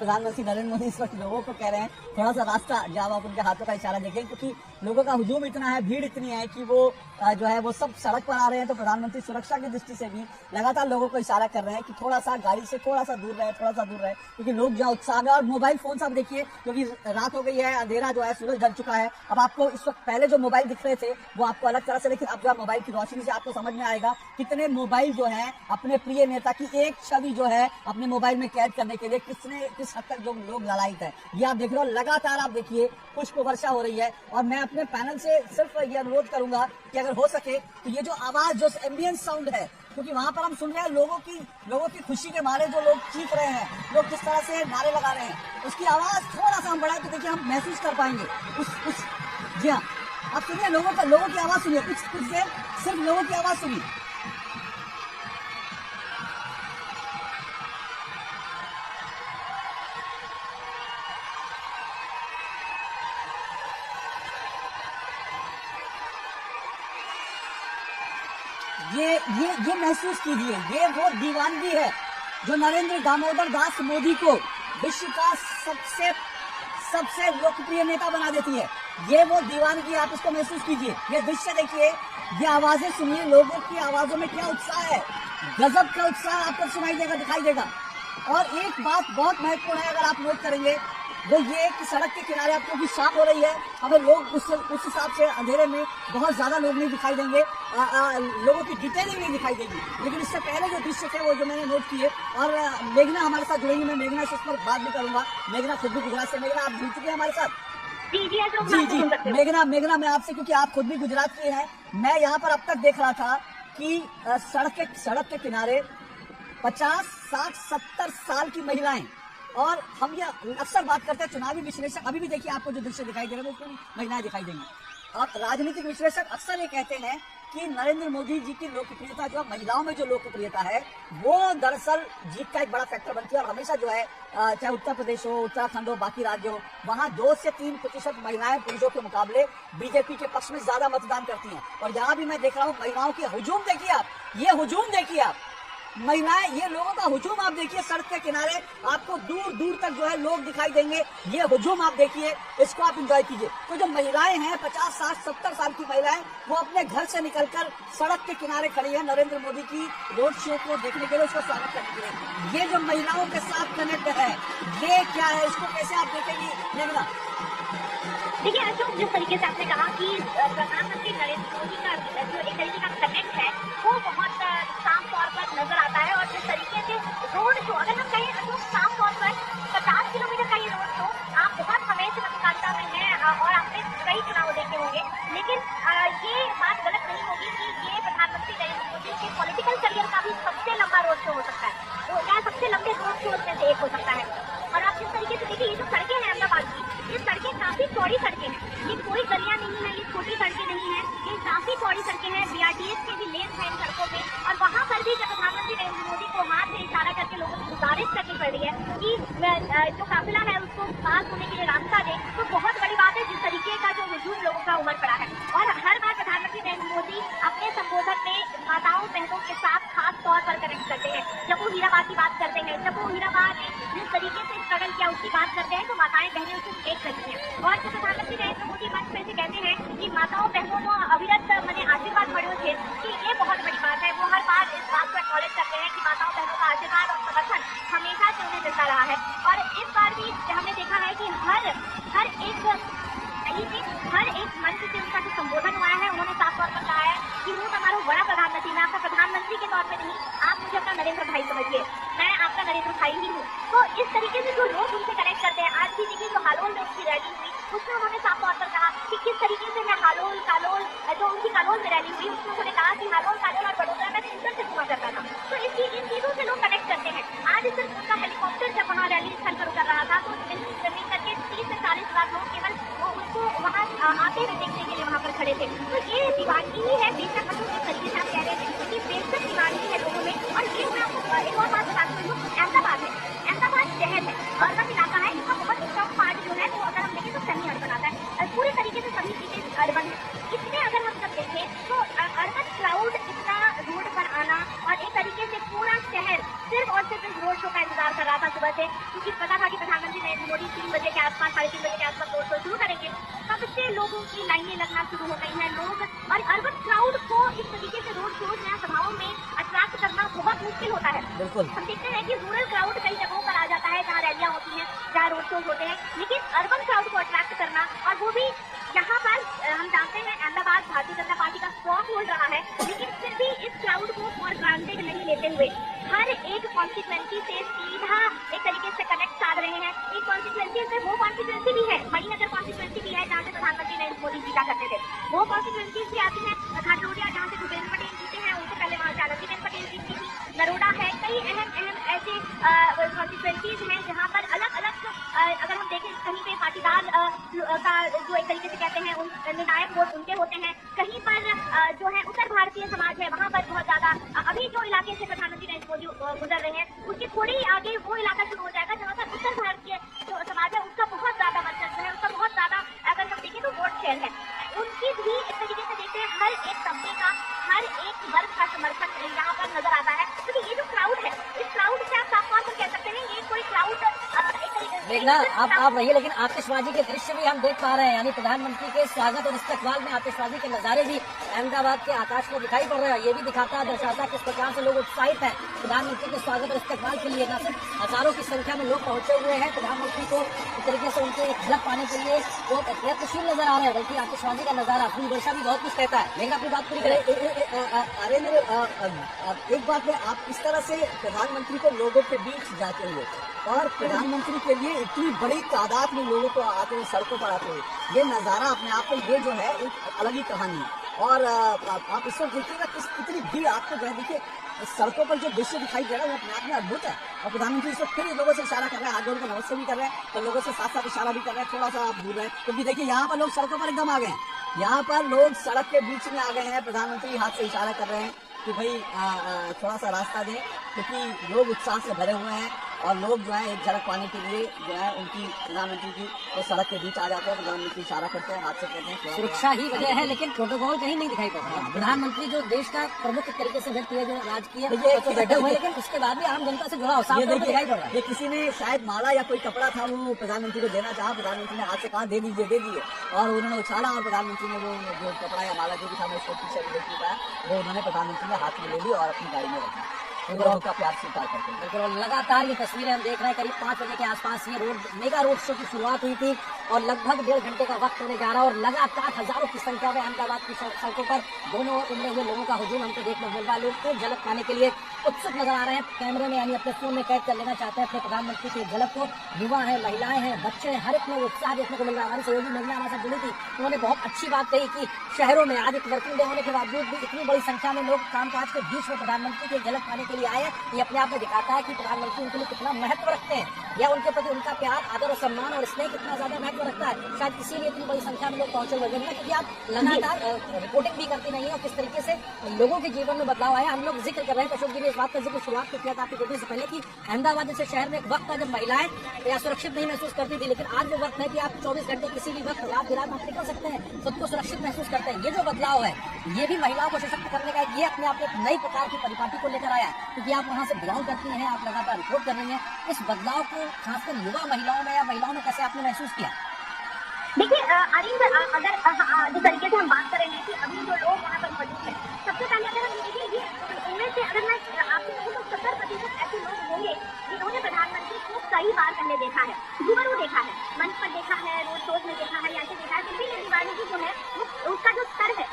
प्रधानमंत्री नरेंद्र मोदी इस वक्त लोगों को कह रहे हैं थोड़ा सा रास्ता, जब आप उनके हाथों का इशारा देखें, क्योंकि लोगों का हुजूम इतना है, भीड़ इतनी है कि वो जो है वो सब सड़क पर आ रहे हैं। तो प्रधानमंत्री सुरक्षा की दृष्टि से भी लगातार लोगों को इशारा कर रहे हैं कि थोड़ा सा गाड़ी से थोड़ा सा दूर रहे, थोड़ा सा दूर रहे, क्योंकि लोग जो उत्साह में। और मोबाइल फोन आप देखिए, क्योंकि रात हो गई है, अंधेरा जो है, सूरज ढल चुका है। अब आपको इस वक्त पहले जो मोबाइल दिख रहे थे वो आपको अलग तरह से, लेकिन अब जो है मोबाइल की रोशनी से आपको समझ में आएगा कितने मोबाइल जो है अपने प्रिय नेता की एक छवि जो है अपने मोबाइल में कैद करने के लिए किस हद तक जो लोग ललायित है। ये आप देख रहे हो, लगातार आप देखिए पुष्प वर्षा हो रही है। और मैं अपने पैनल से सिर्फ ये अनुरोध करूंगा कि अगर हो सके तो ये जो आवाज, जो एम्बियंस साउंड है, क्योंकि वहां पर हम सुन रहे हैं लोगों की खुशी के मारे जो लोग चीख रहे हैं, लोग किस तरह से नारे लगा रहे हैं, उसकी आवाज थोड़ा सा हम बढ़ाए तो देखिए हम महसूस कर पाएंगे उस जी हाँ, आप सुनिए लोगों की आवाज सुनिए, कुछ देर सिर्फ लोगों की आवाज सुनिए। ये महसूस कीजिए, ये वो दीवानगी है जो नरेंद्र दामोदर दास मोदी को विश्व का सबसे लोकप्रिय नेता बना देती है। ये वो दीवानगी, आप इसको महसूस कीजिए। ये दृश्य देखिए, ये आवाजें सुनिए, लोगों की आवाजों में क्या उत्साह है, गजब का उत्साह आपको सुनाई देगा, दिखाई देगा। और एक बात बहुत महत्वपूर्ण है, अगर आप नोट करेंगे, वो ये कि सड़क के किनारे अब क्योंकि शाम हो रही है, हमें लोग उस हिसाब से अंधेरे में बहुत ज्यादा लोग नहीं दिखाई देंगे, लोगों की डिटेलिंग नहीं दिखाई देगी। लेकिन इससे पहले जो दृश्य थे वो जो मैंने नोट किए, और मेघना हमारे साथ जुड़ेंगी, मैं मेघना से इस पर बात भी करूंगा। मेघना खुद भी गुजरात से, मेघना आप जुड़ चुके हैं हमारे साथ। जी मेघना मैं आपसे, क्योंकि आप खुद भी गुजरात के हैं, मैं यहाँ पर अब तक देख रहा था कि सड़क के किनारे 50, 60, 70 साल की महिलाएं, और हम ये अक्सर बात करते हैं चुनावी विश्लेषक, अभी भी देखिए आपको जो दृश्य दिखाई दे रहे हैं उसमें महिलाएं दिखाई देंगी। अब राजनीतिक विश्लेषक अक्सर ये कहते हैं कि नरेंद्र मोदी जी की लोकप्रियता, जो महिलाओं में जो लोकप्रियता है, वो दरअसल जीत का एक बड़ा फैक्टर बनती है। और हमेशा जो है, चाहे उत्तर प्रदेश हो, उत्तराखंड हो, बाकी राज्य हो, वहां 2 से 3% महिलाएं पुरुषों के मुकाबले बीजेपी के पक्ष में ज्यादा मतदान करती हैं। और यहाँ भी मैं देख रहा हूँ महिलाओं की हुजूम देखिए आप, ये हुजूम देखिए आप, महिलाएं, ये लोगों का हुजूम आप देखिए, सड़क के किनारे आपको दूर दूर तक जो है लोग दिखाई देंगे, ये हुजूम आप देखिए, इसको आप एंजॉय कीजिए। तो जो महिलाएं हैं, 50, 60, 70 साल की महिलाएं, वो अपने घर से निकलकर सड़क के किनारे खड़ी है नरेंद्र मोदी की रोड शो को देखने के लिए, उसको स्वागत करने के लिए। ये जो महिलाओं के साथ कनेक्ट है, ये क्या है, इसको कैसे आप देखेंगी मेघना? देखिए अशोक, जिस तरीके से आपने कहा कि प्रधानमंत्री नरेंद्र मोदी का जो एक तरीके का कनेक्ट है वो बहुत साफ तौर पर नजर आता है। और जिस तरीके से रोड शो, अगर हम कहें अशोक, साफ तौर पर 50 किलोमीटर का ये रोड शो, आप बहुत हमेशा मतदाता में हैं और आपने कई चुनाव देखे होंगे, लेकिन ये बात गलत नहीं होगी कि ये प्रधानमंत्री नरेंद्र मोदी के पॉलिटिकल करियर का भी सबसे लंबा रोड शो हो सकता है, वो या सबसे लंबे रोड शो में से एक हो सकता है। और आप जिस तरीके से देखिए, ये जो सड़कें हैं अहमदाबाद की, ये सड़कें काफी चौड़ी सड़कें हैं, ये कोई गलियां नहीं है, ये छोटी सड़कें नहीं है, ये काफी चौड़ी सड़कें हैं। BRTS के भी लेन है इन सड़कों पे, और वहाँ पर भी जब प्रधानमंत्री नरेंद्र मोदी को हाथ से इशारा करके लोगों से गुजारिश करनी पड़ रही है कि जो काफिला है उसको पास होने के लिए रास्ता दे, तो बहुत बड़ी बात है। जिस तरीके का जो हुजूम लोगों का उमड़ पड़ा है, और हर बार प्रधानमंत्री नरेंद्र मोदी अपने संबोधन में माताओं बहनों के साथ खास तौर पर कनेक्ट करते हैं। जब वो हीराबाद की बात करते हैं, जब वो हीराबाद ने जिस तरीके से स्ट्रगल किया उसकी बात करते हैं, तो माताएं बहनें उसे देख सकती हैं। और जो प्रधानमंत्री नरेंद्र मोदी मंच में से कहते हैं कि माताओं बहनों को अविरत मैंने आशीर्वाद મળ્યો છે, कि ये बहुत बड़ी बात है। वो हर बार इस बात को एक्नॉलेज करते हैं कि माताओं बहनों का आशीर्वाद और समर्थन हमेशा से उन्हें मिलता रहा है। और इस बार भी हमने देखा है कि हर एक मंच से उनका जो संबोधन हुआ है, उन्होंने साफ तौर पर कहा है कि हूँ तुम्हारा बड़ा प्रधानमंत्री, मैं आपका प्रधानमंत्री के तौर पे नहीं, आप मुझे अपना नरेंद्र भाई समझिए, मैं आपका नरेंद्र भाई ही हूँ। तो इस तरीके से जो लोग उनसे कनेक्ट करते हैं, आज भी देखिए जो हालोल में उसकी रैली हुई, उसमें उन्होंने साफ तौर पर कहा कि किस तरीके से मैं हालोल कालोल, जो उनकी कालोल में रैली हुई, उसमें उन्होंने कहा कि हालोल कालोल और बड़ोदरा मैं स्कूटर से घुमा करता था। तो इन चीजों से लोग कनेक्ट करते हैं। आज सिर्फ उनका हेलीकॉप्टर जब वहाँ रैली स्थल पर उतर रहा था, तो जमीन करके 30 से 40 लाख लोग केवल उसको वहाँ आते हुए देखने के लिए वहाँ पर खड़े थे। तो ये दीवानगी ही है, बेशक मतलब जिस तरीके से आप कह रहे थे कि बेशक दीवानगी है लोगों में। और ये मैं आपको एक और बात बताती हूँ, अहमदाबाद है, अहमदाबाद शहर है, अर्बन इलाका है, इसका बहुत टॉप पार्ट जो है, तो अगर हम देखें तो सेमी अर्बन आता है, पूरी तरीके से सभी चीजें अर्बन है। इसमें अगर हम सब देखें तो अर्बन क्राउड इतना रोड पर आना, और एक तरीके से पूरा शहर सिर्फ और सिर्फ इस रोड शो का इंतजार कर रहा था सुबह से, क्योंकि पता था कि प्रधानमंत्री लगभग रोड शो शुरू करेंगे, तब से लोगों की लाइनें लगना शुरू हो गई हैं। लोग और अर्बन क्राउड को इस तरीके से रोड शोज या सभाओं में अट्रैक्ट करना बहुत मुश्किल होता है। बिल्कुल। हम देखते हैं कि रूरल क्राउड कई जगहों पर आ जाता है जहाँ रैलियां होती हैं, जहाँ रोड शोज होते हैं, लेकिन अर्बन क्राउड को अट्रैक्ट करना, और वो भी यहाँ पर हम जानते हैं अहमदाबाद भारतीय जनता पार्टी का स्ट्रॉन्ग होल्ड रहा है, लेकिन फिर भी इस क्राउड को फॉर ग्रांटेड नहीं लेते हुए हर एक कॉन्स्टिट्यूएंसी से सीधा एक तरीके से कनेक्ट साध रहे हैं। एक कॉन्स्टिट्यूएंसी से वो कॉन्स्टिट्यूएंसी भी है, मणिनगर कॉन्स्टिट्यूएंसी भी है जहाँ से प्रधानमंत्री नरेंद्र मोदी जीता करते थे, वो कॉन्स्टिट्यूएंसी भी आती है। घाटोरिया जहाँ से भूपेंद्र पटेल जीते हैं, उनसे पहले वहाँ चालकीबेन पटेल जीती थी। नरोडा है, कई अहम ऐसे कॉन्स्टिट्यूएंसीज हैं जहाँ पर अलग अलग अगर हम देखें कहीं पे पाटीदार का जो एक तरीके से कहते हैं उन निर्णायक वोट उनके होते हैं, कहीं पर जो है उत्तर भारतीय समाज है वहाँ पर बहुत ज्यादा अभी जो इलाके से प्रधानमंत्री नरेंद्र मोदी गुजर रहे हैं उसके थोड़े ही आगे वो इलाका शुरू हो जाएगा जहाँ पर उत्तर भारतीय जो समाज है उसका बहुत ज्यादा वर्चस्व है, उसका बहुत ज्यादा अगर हम देखें तो वोट शेयर है। उनकी भी एक तरीके से देखते हैं हर एक तबके का, हर एक वर्ग का समर्थन यहाँ पर नजर आता है। क्योंकि ये जो क्राउड है, इस क्राउड से आप साफ तौर पर कह सकते हैं ये कोई क्राउड देखना आप रहिए, लेकिन आतिशबाजी के दृश्य भी हम देख पा रहे हैं, यानी प्रधानमंत्री के स्वागत और इस्तकबाल में आतिशबाजी के नजारे भी अहमदाबाद के आकाश में दिखाई पड़ रहे हैं। ये भी दिखाता है, दर्शाता है किस प्रकार से लोग उत्साहित हैं प्रधानमंत्री के स्वागत और इस्तकबाल के लिए। न सिर्फ हजारों की संख्या में लोग पहुंचे हुए हैं प्रधानमंत्री को एक तरीके से उनके एक झलक पाने के लिए, वो प्रयत्नशील नजर आ रहे हैं, बल्कि आतिशबाजी का नजारा अपनी वर्षा भी बहुत कुछ कहता है। लेकिन अपनी बात पूरी करें अरेंद्र, एक बात में आप इस तरह से प्रधानमंत्री को लोगों के बीच जाते हुए और प्रधानमंत्री के लिए इतनी बड़ी तादाद में लोगों को आते हुए, सड़कों पर आते हुए, ये नज़ारा अपने आप में ये जो है एक अलग ही कहानी है। और आप इस वक्त देखिएगा कितनी भीड़ आपको जो है, देखिए सड़कों पर जो दृश्य दिखाई दे रहा है वो अपने आप में अद्भुत है। और प्रधानमंत्री इस वक्त फिर लोगों से इशारा कर रहे हैं, हाथ जोड़ कर नमस्ते भी कर रहे हैं, तो लोगों से साथ साथ इशारा भी कर रहे हैं, थोड़ा सा आप दूर रहे, क्योंकि देखिए यहाँ पर लोग सड़कों पर एकदम आ गए हैं। यहाँ पर लोग सड़क के बीच में आ गए हैं, प्रधानमंत्री हाथ से इशारा कर रहे हैं कि भाई थोड़ा सा रास्ता दें, क्योंकि लोग उत्साह से भरे हुए हैं और लोग जो है एक झलक पाने के लिए जो है उनकी प्रधानमंत्री की तो सड़क के बीच आ जाते हैं, प्रधानमंत्री इशारा करते हैं, हाथ से कहते हैं सुरक्षा ही वजह है, लेकिन प्रोटोकॉल कहीं नहीं दिखाई पड़ता। प्रधानमंत्री जो देश का प्रमुख तरीके से व्यक्ति है, जो राजकीय तो बैठे हुए, लेकिन उसके बाद भी आम जनता से जुड़ा हो दिखाई पड़ रहा है। किसी ने शायद माला या कोई कपड़ा था वो प्रधानमंत्री को देना चाहा, प्रधानमंत्री ने हाथ से कहा दे दीजिए, और उन्होंने उछाला और प्रधानमंत्री ने वो जो कपड़ा या माला जो भी था उसको पीछे देख लिया, वो उन्होंने प्रधानमंत्री ने हाथ में ले ली और अपनी गाड़ी में रखी, का प्यार स्वीकार करते हैं। बिल्कुल, लगातार ये तस्वीरें हम देख रहे हैं। करीब 5 बजे के आसपास ये मेगा रोड शो की शुरुआत हुई थी और लगभग 1.5 घंटे का वक्त होने जा रहा है और लगातार हजारों की संख्या में अहमदाबाद की सड़कों पर दोनों उमड़े हुए लोगों का हुजूम हमको देखने को मिल रहा है। लोग एक झलक पाने के लिए उत्सुक नजर आ रहे हैं, कैमरे में यानी अपने फोन में कैद कर लेना चाहते हैं अपने प्रधानमंत्री की झलक को। युवा है, महिलाएं हैं, बच्चे हैं, हर एक में उत्साह देखने को मिल रहा है। हमारी सहयोगी महिला हमारे साथ जुड़ी थी, उन्होंने बहुत अच्छी बात कही कि शहरों में आज एक वर्किंग डे होने के बावजूद भी इतनी बड़ी संख्या में लोग कामकाज के बीच में प्रधानमंत्री की झलक पाने के लिए आए हैं। ये अपने आप में दिखाता है कि प्रधानमंत्री उनके लिए कितना महत्व रखते हैं, या उनके प्रति उनका प्यार, आदर और सम्मान और स्नेह कितना ज्यादा महत्व रखता है। शायद इसीलिए इतनी बड़ी संख्या में लोग पहुंचे हुए हैं, क्योंकि आप लगातार रिपोर्टिंग भी करती नहीं है और किस तरीके से लोगों के जीवन में बदलाव आया। हम लोग जिक्र कर रहे हैं, अशोक जी ने इस बात का जिक्र शुरुआत किया था आपकी देखने से पहले कि अहमदाबाद जैसे शहर में एक वक्त था जब महिलाएं या सुरक्षित नहीं महसूस करती थी, लेकिन आज वो वक्त है कि आप 24 घंटे किसी भी वक्त रात बिरात आप निकल सकते हैं, खुद को सुरक्षित महसूस करते हैं। ये जो बदलाव है ये भी महिलाओं को सशक्त करने का ये अपने आप एक नई प्रकार की परिपाटी को लेकर आया है, क्योंकि आप वहाँ से बिलोंग करती हैं, आप लगातार रिपोर्ट कर रही हैं। इस बदलाव को खासकर युवा महिलाओं में या महिलाओं में कैसे आपने महसूस किया? देखिए अरविंद, अगर जिस तरीके से हम बात कर रहे हैं कि अभी जो लोग वहाँ पर मौजूद हैं, सबसे पहले अगर हम देखेंगे इनमें से अगर मैं आपसे कहूँ तो 70% ऐसे लोग होंगे जिन्होंने प्रधानमंत्री को कई बार पहले देखा है, रूबरू देखा है, मंच पर देखा है, रोड शोज में देखा है, या ऐसे देखा है। फिर भी केजरीवाल जी जो है उसका जो स्तर है,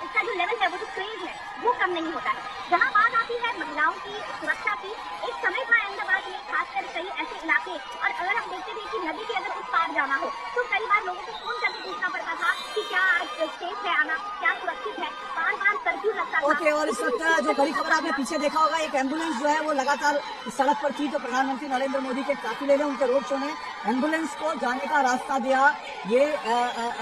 उसका जो लेवल है, वो जो क्रेज है वो कम नहीं होता है। जहाँ बात आती है महिलाओं की सुरक्षा की, एक समय था अहमदाबाद में खासकर कई ऐसे इलाके, और अगर हम देखते थे कि नदी के अगर उस पार जाना हो तो कई बार लोगों को फोन करके पूछना पड़ता था कि क्या आज सेफ है आना, क्या सुरक्षित है, बार बार कर्फ्यू लगता था। और इस वक्त जो बड़ी खबर आपने पीछे देखा होगा, एक एम्बुलेंस जो है वो लगातार इस सड़क पर थी, तो प्रधानमंत्री नरेंद्र मोदी के काफिले ने, उनके रोड शो ने एम्बुलेंस को जाने का रास्ता दिया। ये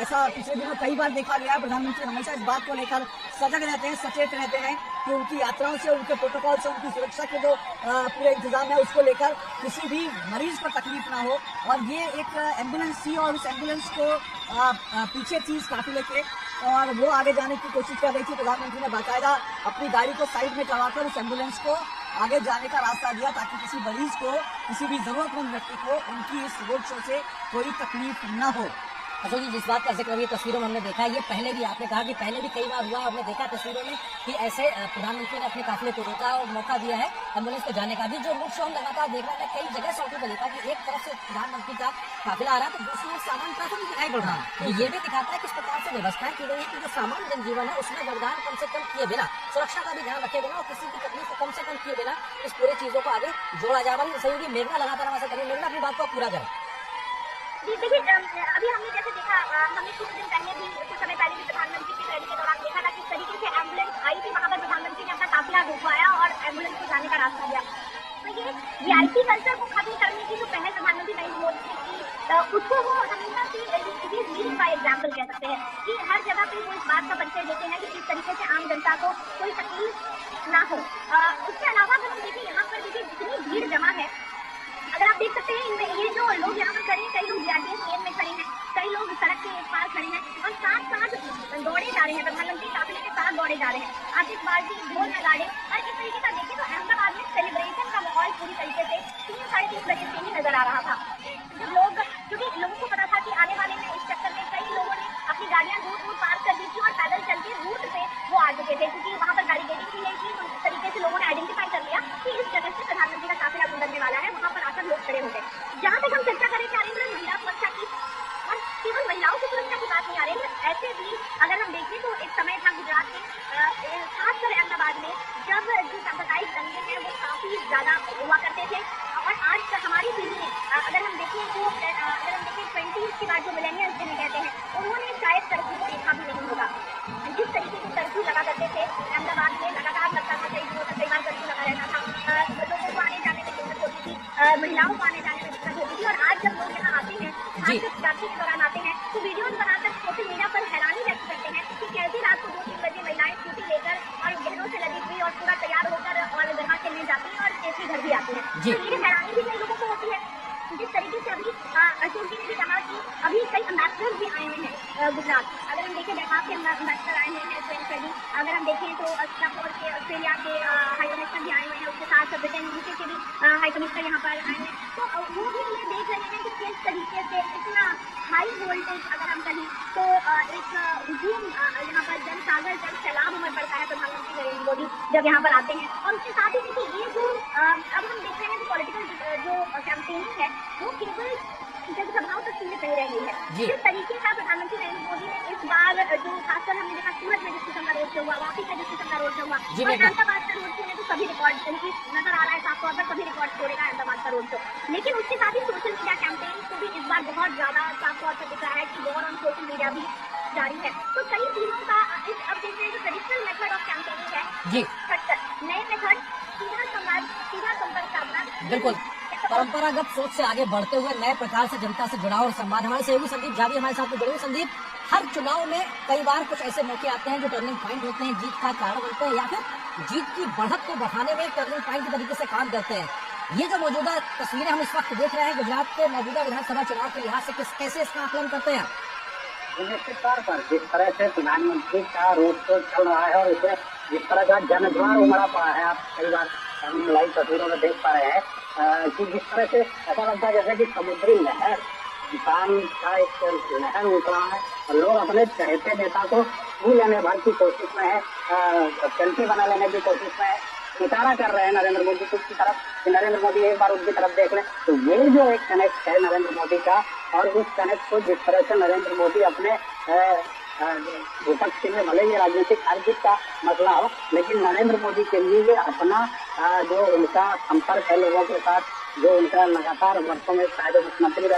ऐसा पिछले दिनों कई बार देखा गया। प्रधानमंत्री हमेशा इस बात को लेकर सजग रहते हैं, सचेत रहते हैं कि उनकी यात्राओं से, उनके प्रोटोकॉल से, उनकी सुरक्षा के जो पूरे इंतजाम है उसको लेकर किसी भी मरीज को तकलीफ ना हो। और ये एक एम्बुलेंस थी और उस एम्बुलेंस को पीछे थी इस काफिले के, और वो आगे जाने की कोशिश कर रही थी। प्रधानमंत्री ने बाकायदा अपनी गाड़ी को साइड में करवाकर उस एम्बुलेंस को आगे जाने का रास्ता दिया ताकि किसी मरीज को, किसी भी जरूरतमंद व्यक्ति को उनकी इस रोड शो से कोई तकलीफ न हो। अशोक जी, जिस बात का जिक्र अभी तस्वीरों में हमने देखा है, ये पहले भी आपने कहा कि पहले भी कई बार हुआ, हमने देखा तस्वीरों में कि ऐसे प्रधानमंत्री ने अपने काफिले को रोका और मौका दिया है एम्बुलेंस को जाने का भी। जो रोड शो हम लगातार देख रहे हैं, कई जगह सड़कों पर देखा कि एक तरफ से प्रधानमंत्री का काफिला आ रहा है तो दूसरी ओर सामान ट्रैफिक में दिखाई पड़ रहा है। तो ये भी दिखाता है किस प्रकार से व्यवस्थाएं की गई है कि जो सामान्य जनजीवन है उसमें व्यवधान कम से कम किए बिना, सुरक्षा का भी ध्यान रखे बिना और किसी की तकलीफ को कम से कम किए बिना इस पूरे चीजों को आगे जोड़ा जा रहा है। सही होगी, मेघना लगातार हमारे साथ, मेघना अपनी बात को पूरा करें। जी देखिए, अभी हमने जैसे देखा, हमने कुछ दिन पहले भी, कुछ समय पहले भी प्रधानमंत्री की रैली के दौरान देखा था किस तरीके से एम्बुलेंस आई थी, वहां पर प्रधानमंत्री ने अपना काफिला रुकवाया और एम्बुलेंस को जाने का रास्ता दिया। तो ये वीआईपी कल्चर को खत्म करने की जो पहल प्रधानमंत्री नरेंद्र मोदी ने की, उसको वो हमेशा से लीड बाय एग्जाम्पल कह सकते हैं कि हर जगह पे वो इस बात का परिचय देते हैं कि किस तरीके से आम जनता को कोई तकलीफ ना हो। उसके अलावा अगर हम देखिए, यहाँ पर देखिए जितनी भीड़ जमा है, अगर आप देख सकते हैं इनमें ये जो लोग यहाँ पर खड़े हैं, कई लोग बीआरटीएस केंद्र में खड़े हैं, कई लोग सड़क के पास खड़े हैं और साथ साथ दौड़े जा रहे हैं, प्रधानमंत्री काफिले के साथ दौड़े जा रहे हैं, आतिशबाजी, ढोल नगाड़े। और इस तरीके का देखें तो अहमदाबाद में सेलिब्रेशन का माहौल पूरी तरीके से 3-3:30 बजे से ही नजर आ रहा था। जब लोग, क्योंकि लोगों को पता था कि आने वाले में इस चक्कर में कई लोगों ने अपनी गाड़ियां दूर दूर पार्क कर दी थी और पैदल चल के रूट पे वो आ चुके थे, क्योंकि वहाँ पर बैरिकेडिंग की गई थी। तो इस तरीके से लोगों ने आइडेंटिफाई कर लिया कि इस जगह से प्रधानमंत्री का काफिला गुजरने वाला है, वहाँ पर आकर लोग खड़े हो गए। जहाँ तक हम चर्चा करें नरेंद्र महिला सुरक्षा की, और केवल महिलाओं की सुरक्षा की बात नहीं आ रही है, ऐसे भी अगर हम देखें तो एक समय था गुजरात में, खासकर अहमदाबाद में, जब जो सांप्रदायिक दंगे हैं वो काफी ज्यादा हुआ करते थे। और आज तक हमारी पीढ़ी में अगर हम देखें तो, अगर हम देखें 20s के बाद जो मिलेनियल्स जिन्हें कहते हैं, उन्होंने शायद कर्फ्यू को देखा भी नहीं होगा। जिस तरीके से कर्फ्यू लगा करते थे अहमदाबाद में, लगातार लगता था, कई दिनों तक कई बार कर्फ्यू लगा रहता था, लोगों को आने जाने में दिक्कत होती थी, महिलाओं को आने जाने में दिक्कत होती थी। और आज जब लोग यहाँ आते हैं, खासकर रात्रि के दौरान आते हैं, तो वीडियोज बनाकर सोशल मीडिया पर हैरानी व्यक्त करते हैं कि कैसे रात को 2-3 बजे महिलाएं स्कूटी लेकर और बहनों से लगी हुई और पूरा तैयार होकर और गरबा खेलने जाती हैं और सेफ्टी घर भी आती है। तो ये हैरानी भी कई लोगों को होती है। जिस तरीके से अभी अशोक जी ने भी कहा कि अभी कई एम्बेसडर्स भी आए हुए हैं गुजरात। अगर हम देखें बिहार के एम्बेसडर आए हुए हैं, अगर हम देखें तो सिंगापुर के, ऑस्ट्रेलिया के हाई कमिश्नर भी आए हुए हैं, उसके साथ ब्रिटेन, यूके के भी हाई कमिश्नर यहाँ पर आए हैं। तो वो भी ये देख रहे हैं कि किस तरीके से इतना हाई वोल्टेज, अगर हम कहें तो एक हुजूम यहाँ पर जनसागर, जन सैलाब उमड़ पड़ता है प्रधानमंत्री नरेंद्र मोदी जब यहाँ पर आते हैं। और उसके साथ ही देखिए ये जो अब हम देख रहे हैं कि पॉलिटिकल जो कैंपेनिंग है वो केवल जनसभाओं तक सीमित नहीं रह गई है। जिस तरीके का प्रधानमंत्री नरेंद्र मोदी ने इस बार जो खासकर हमने देखा सूरत में जिस किस्म का रोड शो हुआ, वापी का जिस किस्म का रोड शो हुआ और अहमदाबाद का रोड शो ने तो सभी रिकॉर्ड नजर आ रहा है, साफ तौर पर सभी रिकॉर्ड तोड़ेगा अहमदाबाद का रोड शो। लेकिन उसके साथ ही सोशल मीडिया कैंपेन को भी इस बार बहुत ज्यादा साफ तौर पर दिख रहा है कि वॉर ऑन सोशल मीडिया भी जारी है। तो कई चीजों का इस अब देख रहे हैं जो ट्रेडिशनल मेथड ऑफ कैंपेनिंग है, नए मेथड, सीधा संवाद, सीधा संपर्क साधना, बिल्कुल परंपरागत सोच से आगे बढ़ते हुए नए प्रकार से जनता से जुड़ाव और संवाद। हमारे सहयोगी संदीप झा भी हमारे साथ में जुड़े हुए। संदीप, हर चुनाव में कई बार कुछ ऐसे मौके आते हैं जो टर्निंग पॉइंट होते हैं, जीत का कारण बनते हैं या फिर जीत की बढ़त को बढ़ाने में टर्निंग पॉइंट के तरीके से काम करते हैं। ये जो मौजूदा तस्वीरें हम इस वक्त देख रहे हैं गुजरात के मौजूदा विधानसभा चुनाव के लिहाज से कैसे इसका आकलन करते हैं? निश्चित तौर पर जिस तरह से प्रधानमंत्री का रोड शो चल रहा है और इसे जिस तरह का जनद्वार उमड़ा पड़ा है, आप कई बार हम लाइव तस्वीरों में देख पा रहे हैं कि जिस तरह से ऐसा लगता है जैसे कि समुद्री लहर, किसान का एक लहर उठ रहा है और लोग अपने चहेते नेता को छू लेने भर की कोशिश में है, सेल्फी बना लेने की कोशिश में है, इशारा कर रहे हैं नरेंद्र मोदी की तरफ कि नरेंद्र मोदी एक बार उनकी तरफ देख लें। तो ये जो एक कनेक्ट है नरेंद्र मोदी का, और उस कनेक्ट को जिस तरह से नरेंद्र मोदी अपने विपक्ष के लिए, भले ही राजनीतिक हार जीत का मसला हो, लेकिन नरेंद्र मोदी के लिए अपना जो उनका संपर्क है लोगों के साथ, जो उनका लगातार वर्षों में शायद मुख्यमंत्री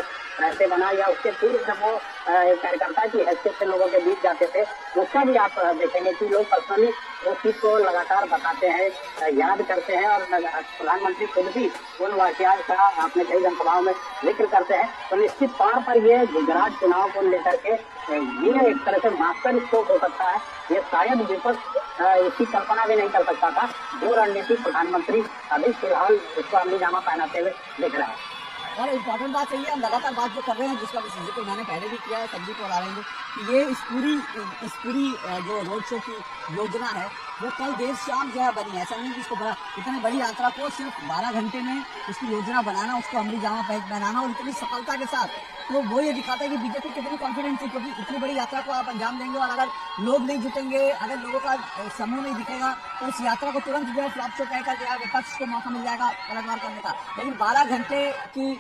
रहते बना या उसके पूर्व जब वो कार्यकर्ता की हैसियत से लोगों के बीच जाते थे, उसका भी आप देखेंगे कि लोग पर्सनली उस चीज को लगातार बताते हैं, याद करते हैं और प्रधानमंत्री खुद भी उन वाकयात का अपने कई जनसभाओं में जिक्र करते हैं। तो निश्चित तौर पर ये गुजरात चुनाव को लेकर के ये एक तरह से मास्टर स्ट्रोक हो सकता है। ये शायद विपक्ष इसकी कल्पना भी नहीं कर सकता था, जो रणनीति प्रधानमंत्री अभी फिलहाल इसको अमलीजामा पहनाते हुए दिख रहा है। और इम्पोर्टेंट बात यही है, हम लगातार बात जो कर रहे हैं, जिसका जिक्र मैंने पहले भी किया है, संदीप और आरेंगे, कि ये इस पूरी जो रोड शो की योजना है वो कल देर शाम जो है बनी है। ऐसा नहीं कि इसको इतनी बड़ी यात्रा को सिर्फ 12 घंटे में उसकी योजना बनाना, उसको अमली जामा पहनाना और इतनी सफलता के साथ, तो वो ये दिखाता है कि बीजेपी कितनी कॉन्फिडेंस थी, क्योंकि इतनी बड़ी यात्रा को आप अंजाम देंगे और अगर लोग नहीं जुटेंगे, अगर लोगों का समूह नहीं दिखेगा, तो उस यात्रा को तुरंत जो है फ्लॉप शो कहकर विपक्ष को मौका मिल जाएगा पलटवार करने का। लेकिन 12 घंटे की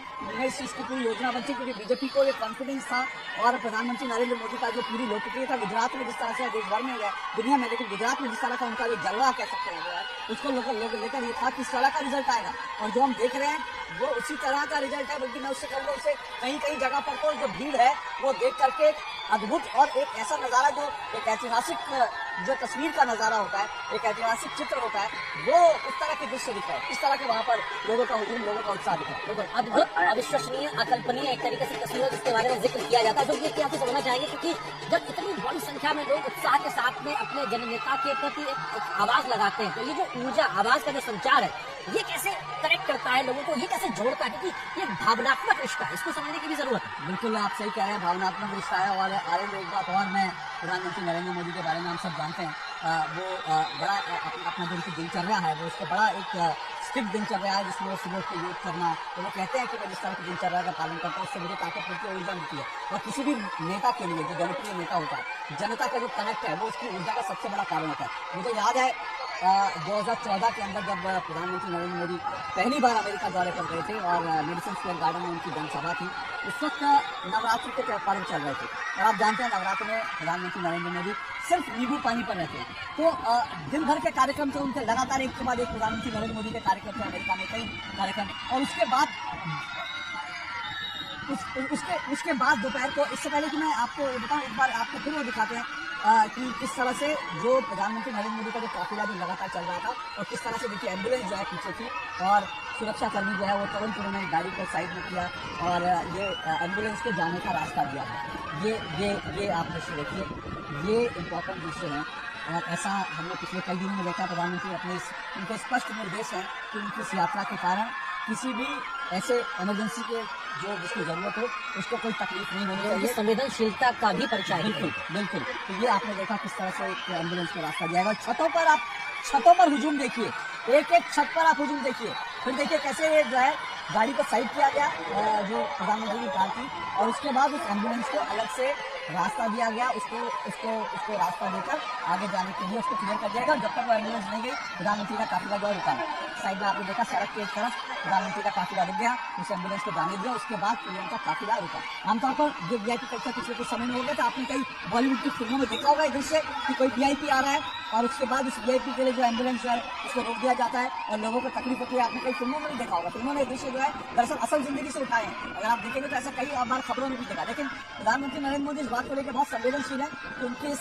इस चीज की पूरी योजना बनती, क्योंकि बीजेपी को ये कॉन्फिडेंस था और प्रधानमंत्री नरेंद्र मोदी का जो पूरी लोकप्रियता गुजरात में जिस तरह से, देश भर में है, दुनिया में, लेकिन गुजरात में जिस तरह का उनका जो जलवा कह सकते हैं उसको लोग लेकर ये था कि इस तरह का रिजल्ट आएगा, और जो हम देख रहे हैं वो उसी तरह का रिजल्ट है। बल्कि मैं उससे कहूँगा, उसे कहीं कहीं जगह पर तो जो भीड़ है वो देख करके अद्भुत और एक ऐसा नजारा, जो एक ऐतिहासिक जो तस्वीर का नजारा होता है, एक ऐतिहासिक चित्र होता है, वो उस तरह के दृश्य दिख रहा है, इस तरह के वहाँ पर लोगों का हुजूम, लोगों का उत्साह दिख रहा है। अद्भुत, अविश्वसनीय, अकल्पनीय एक तरीके से तस्वीरें जिसके बारे में जिक्र किया जाता है, जो कि आपको समझना चाहिए, क्योंकि जब इतनी बड़ी संख्या में लोग उत्साह के साथ में अपने जननेता के प्रति एक आवाज लगाते हैं, तो ये जो ऊर्जा, आवाज का जो संचार है, ये कैसे कनेक्ट करता है लोगों को, ये कैसे जोड़ता है, क्योंकि ये भावनात्मक रिश्ता है, इसको समझने की भी जरूरत है। बिल्कुल आप सही कह रहे हैं, भावनात्मक रिश्ता है। और आरेंगे, एक बात और, मैं प्रधानमंत्री नरेंद्र मोदी के बारे में हम सब जानते हैं, वो बड़ा अपना जो उनकी दिनचर्या है, वो उसको बड़ा एक स्ट्रिक्ट दिनचर्या है, जिसमें वो सुबह को योग करना, तो वो कहते हैं कि मैं जिस तरह की दिनचर्या का पालन करता हूँ उससे मुझे ताकत मिलती है, ऊर्जा मिलती है। और किसी भी नेता के लिए, जो जनप्रिय नेता होता है, जनता का जो कनेक्ट है, वो उसकी ऊर्जा का सबसे बड़ा कारण होता है। मुझे याद है 2014 के अंदर जब प्रधानमंत्री नरेंद्र मोदी पहली बार अमेरिका दौरे पर गए थे और मेडिसन स्क्वायर गार्डन में उनकी जनसभा थी, उस वक्त नवरात्रि के पर्व चल रहे थे, और आप जानते हैं नवरात्र में प्रधानमंत्री नरेंद्र मोदी सिर्फ नींबू पानी पर रहते हैं। तो दिन भर के कार्यक्रम थे उनके, लगातार एक के बाद एक प्रधानमंत्री नरेंद्र मोदी के कार्यक्रम थे अमेरिका में, कई कार्यक्रम, और उसके बाद दोपहर को, इससे पहले कि मैं आपको बताऊं, एक बार आपको फिर वो दिखाते हैं कि किस तरह से जो प्रधानमंत्री नरेंद्र मोदी का जो काफिला जो लगातार चल रहा था, और किस तरह से देखिए एम्बुलेंस जो है पीछे थी, और सुरक्षाकर्मी जो है वो तुरंत उन्होंने गाड़ी को साइड में किया और ये एम्बुलेंस के जाने का रास्ता दिया है। ये आप दृश्य देखिए, ये इम्पोर्टेंट दृश्य है, और ऐसा हमने पिछले कई दिनों में देखा। प्रधानमंत्री अपने उनके स्पष्ट निर्देश हैं कि उनकी इस यात्रा के कारण किसी भी ऐसे इमरजेंसी के जिसकी जरूरत हो उसको कोई तकलीफ नहीं होनी चाहिए, संवेदनशीलता का भी परिचय। बिल्कुल। तो ये आपने देखा किस तरह से एक एम्बुलेंस का रास्ता दिया है। छतों पर हुजूम देखिए, एक एक छत पर आप हुजूम देखिए, फिर देखिए कैसे ये जो है गाड़ी को साइड किया गया, जो प्रधानमंत्री की कार थी, और उसके बाद उस एम्बुलेंस को अलग से रास्ता दिया गया, उसको रास्ता देकर आगे जाने के लिए उसको क्लियर कर दिया गया। जब तक वो एम्बुलेंस नहीं गई, प्रधानमंत्री का काफिला जो रुका, साइड में आपने देखा सड़क के एक तरफ प्रधानमंत्री का काफिला रुक गया, उस एम्बुलेंस को जाने दिया, उसके बाद उनका काफिला रुका। आमतौर पर जो वीआईपी कल्चर पिछले कुछ समय में हो गया था, आपने कई बॉलीवुड की फिल्मों में देखा होगा इधर से कि कोई वीआईपी आ रहा है और उसके बाद उस वीआईपी के लिए जो एम्बुलेंस है उसको रोक दिया जाता है और लोगों को तकलीफ होती है। आपने कई फिल्मों में भी देखा होगा, फिल्मों में दृश्य जो है दरअसल असल जिंदगी से उठाए हैं। अगर आप देखेंगे तो ऐसा कई बार खबरों में भी देखा। लेकिन प्रधानमंत्री नरेंद्र मोदी इस बात को लेकर बहुत संवेदनशील है कि उनकी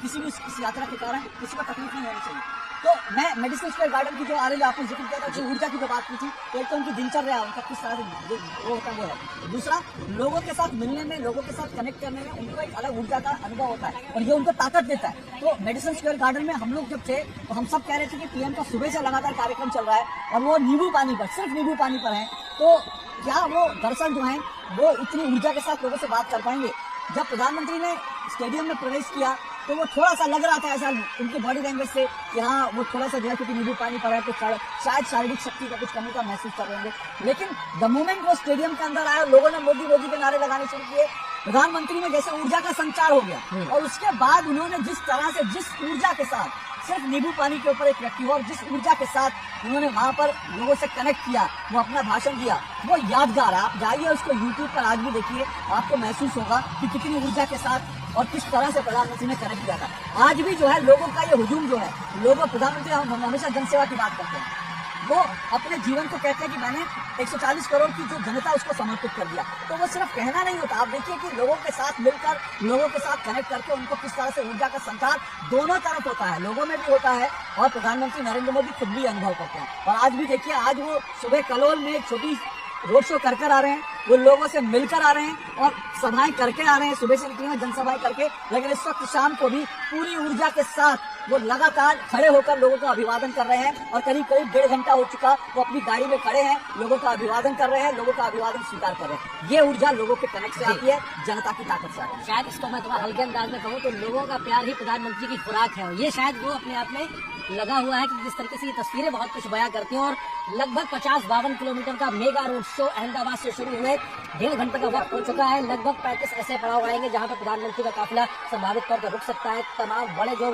किसी भी इस यात्रा के कारण किसी को तकलीफ नहीं होनी चाहिए। तो मैं मेडिसन स्क्वायर गार्डन की जो आरेंगे आपने जिक्र किया था, जो ऊर्जा की जो बात की थी, तो एक तो उनकी दिनचर्या उनका किस तरह से वो होता है वो है। दूसरा, लोगों के साथ मिलने में, लोगों के साथ कनेक्ट करने में उनको एक अलग ऊर्जा का अनुभव होता है और ये उनको ताकत देता है। तो मेडिसन स्क्वायर गार्डन में हम लोग जब थे तो हम सब कह रहे थे कि पीएम का सुबह से लगातार कार्यक्रम चल रहा है और वो नींबू पानी पर, सिर्फ नींबू पानी पर है, तो क्या वो दरअसल जो है वो इतनी ऊर्जा के साथ लोगों से बात कर पाएंगे। जब प्रधानमंत्री ने स्टेडियम में प्रवेश किया तो वो थोड़ा सा लग रहा था ऐसा उनके बॉडी लैंग्वेज से कि हाँ वो थोड़ा सा जो है क्योंकि नींबू पानी पर है तो शायद शारीरिक शक्ति का कुछ कमी का महसूस कर रहे होंगे। लेकिन द मोमेंट वो स्टेडियम के अंदर आया, लोगों ने मोदी मोदी के नारे लगाने शुरू किए, प्रधानमंत्री में जैसे ऊर्जा का संचार हो गया और उसके बाद उन्होंने जिस तरह से, जिस ऊर्जा के साथ, सिर्फ नींबू पानी के ऊपर एक व्यक्ति हुआ और जिस ऊर्जा के साथ उन्होंने वहां पर लोगों से कनेक्ट किया, वो अपना भाषण दिया, वो यादगार है। आप जाइए उसको यूट्यूब पर आज भी देखिए, आपको महसूस होगा कि कितनी ऊर्जा के साथ और किस तरह से प्रधानमंत्री ने कनेक्ट किया था। आज भी जो है लोगों का ये हुजूम जो है, लोगों, प्रधानमंत्री हम हमेशा जनसेवा की बात करते हैं, वो अपने जीवन को कहते हैं कि मैंने 140 करोड़ की जो जनता उसको समर्पित कर दिया। तो वो सिर्फ कहना नहीं होता, आप देखिए कि लोगों के साथ मिलकर, लोगों के साथ कनेक्ट करके उनको किस तरह से ऊर्जा का संचार दोनों तरफ होता है, लोगों में भी होता है और प्रधानमंत्री नरेंद्र मोदी खुद भी अनुभव करते हैं। और आज भी देखिए, आज वो सुबह कलोल में एक छोटी रोड शो कर आ रहे हैं वो लोगों से मिलकर आ रहे हैं और सभाएं करके आ रहे हैं, सुबह से निकले हैं जनसभाएं करके, लेकिन इस वक्त शाम को भी पूरी ऊर्जा के साथ वो लगातार खड़े होकर लोगों का अभिवादन कर रहे हैं और करीब करीब 1.5 घंटा हो चुका वो अपनी गाड़ी में खड़े हैं, लोगों का अभिवादन कर रहे हैं, लोगों का अभिवादन स्वीकार कर रहे हैं। ये ऊर्जा लोगों के कनेक्ट से आती है, जनता की ताकत से आती है। शायद इसको मैं थोड़ा हल्के अंदाज में कहूँ तो लोगों का प्यार ही प्रधानमंत्री की खुराक है, और ये शायद वो अपने आप में लगा हुआ है कि जिस तरीके से ये तस्वीरें बहुत कुछ बयां करती हैं। और लगभग 50-52 किलोमीटर का मेगा रोड शो अहमदाबाद से शुरू हुए 1.5 घंटे का वक्त हो चुका है। लगभग 35 ऐसे पड़ाव आएंगे जहां पर प्रधानमंत्री का काफिला संभावित तौर पर रुक सकता है। तमाम बड़े जो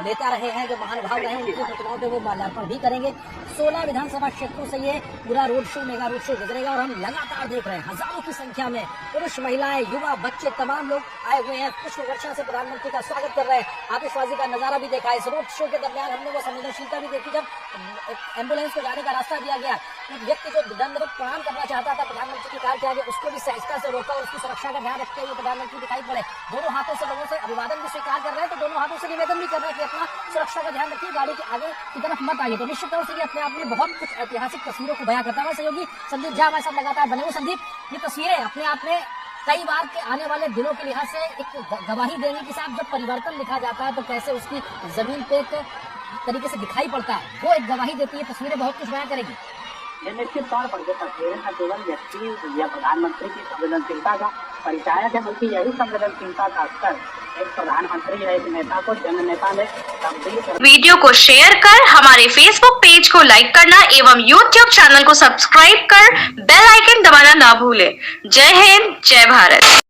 नेता रहे हैं, जो महानुभाव रहे हैं, उनकी प्रतिमाओं पर वो माल्यार्पण भी करेंगे। 16 विधानसभा क्षेत्रों से ये पूरा road show, mega road show गुजरेगा और हम लगातार देख रहे हैं हजारों की संख्या में पुरुष, महिलाएं, युवा, बच्चे तमाम लोग आए हुए हैं, पुष्प वर्षा से प्रधानमंत्री का स्वागत कर रहे हैं। आतिशबाजी का नजारा भी देखा। इस रोड शो के दरमियान हमने वो संवेदनशीलता भी देखी जब एम्बुलेंस को जाने का रास्ता दिया गया, एक व्यक्ति जो दंडवत प्रणाम करना चाहता था प्रधानमंत्री की कार के आगे, उसको भी सहजता से रोका और उसकी सुरक्षा का ध्यान रखते हुए प्रधानमंत्री दिखाई पड़े। दोनों हाथों से लोगों से अभिवादन भी स्वीकार कर रहे हैं, तो दोनों हाथों से निवेदन भी कर रहे हैं कि अपना सुरक्षा का ध्यान रखिए, गाड़ी के आगे की तरफ मत आइए। तो निश्चित तौर से ये अपने आप में बहुत कुछ ऐतिहासिक तस्वीरों को बयां करता है। सहयोगी संदीप झा हमारे साथ लगातार बने हुए। संदीप, ये तस्वीरें अपने आप में कई बार के आने वाले दिनों के लिहाज से एक गवाही देंगी कि साहब जब परिवर्तन लिखा जाता है तो कैसे उसकी जमीन पे एक तरीके से दिखाई पड़ता है, वो एक गवाही देती है। तस्वीरें बहुत कुछ बयां करेगी। ये निश्चित तौर पर जो तस्वीरें न केवल व्यक्ति या प्रधानमंत्री की संवेदनशीलता का परिचायक है, बल्कि यही संवेदनशीलता का स्तर एक प्रधानमंत्री या एक नेता को जननेता में तब्दील कर। वीडियो को शेयर कर हमारे फेसबुक पेज को लाइक करना एवं यूट्यूब चैनल को सब्सक्राइब कर बेल आइकन दबाना ना भूले। जय हिंद, जय भारत।